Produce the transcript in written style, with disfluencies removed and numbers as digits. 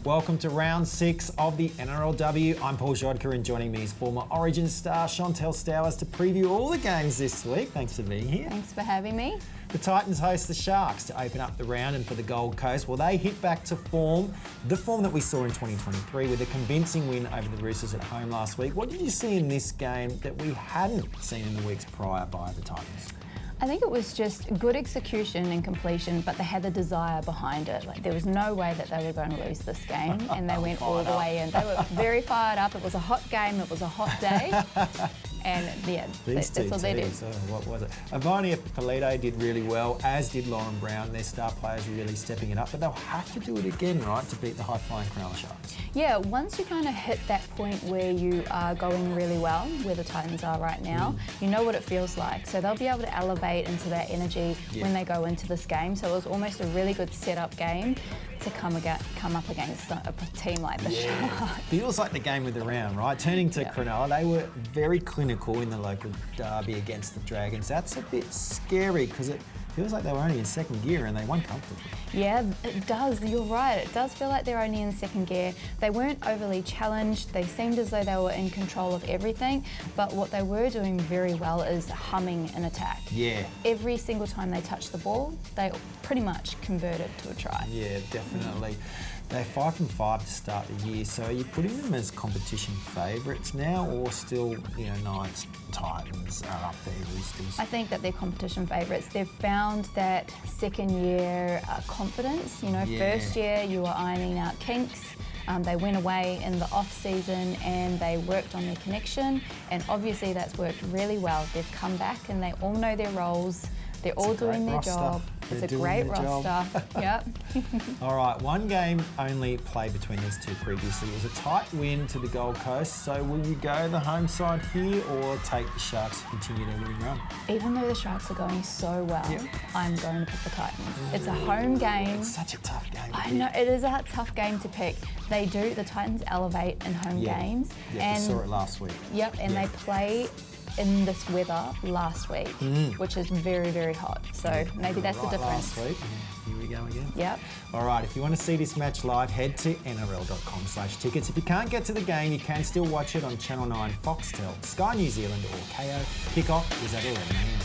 Welcome to round 6 of the NRLW. I'm Paul Grzadka, and joining me is former Origin star Shontelle Stowers to preview all the games this week. Thanks for being here. Thanks for having me. The Titans host the Sharks to open up the round, and for the Gold Coast, well, they hit back to form, the form that we saw in 2023 with a convincing win over the Roosters at home last week. What did you see in this game that we hadn't seen in the weeks prior by the Titans? I think it was just good execution and completion, but they had the desire behind it. Like, there was no way that they were going to lose this game, and they went all the way in. They were very fired up. It was a hot game. It was a hot day. And yeah, that's all they did. What was it? Ivania Polito did really well, as did Lauren Brown. Their star players really stepping it up, but they'll have to do it again, right, to beat the high-flying Cronulla Sharks. Yeah, once you kind of hit that point where you are going really well, where the Titans are right now, you know what it feels like. So they'll be able to elevate into that energy when they go into this game. So it was almost a really good set-up game to come up against a team like the Sharks. Feels like the game of the round, right? Turning to Cronulla, they were very clinical in the local derby against the Dragons. That's a bit scary because it feels like they were only in second gear and they won comfortably. Yeah, it does. You're right. It does feel like they're only in second gear. They weren't overly challenged. They seemed as though they were in control of everything. But what they were doing very well is humming an attack. Yeah. Every single time they touched the ball, they pretty much converted to a try. Yeah, definitely. They're 5 from 5 to start the year, so are you putting them as competition favourites now, or still, Knights, Titans are up there, Roosters? I think that they're competition favourites. They've found that second year confidence. First year you were ironing out kinks. They went away in the off-season and they worked on their connection, and obviously that's worked really well. They've come back and they all know their roles. They're all doing their job. It's a great roster. Yep. All right, one game only played between these two previously. It was a tight win to the Gold Coast. So will you go the home side here or take the Sharks to continue their winning run? Even though the Sharks are going so well, I'm going to pick the Titans. It's a home game. It's such a tough game. I know, it is a tough game to pick. The Titans elevate in home games. Yeah, we saw it last week. Yep, and they play in this weather last week, which is very, very hot. So maybe that's the difference. Last week. Here we go again. Yep. All right, if you want to see this match live, head to nrl.com/tickets. If you can't get to the game, you can still watch it on Channel 9, Foxtel, Sky New Zealand or KO. Kickoff is at 11 a.m.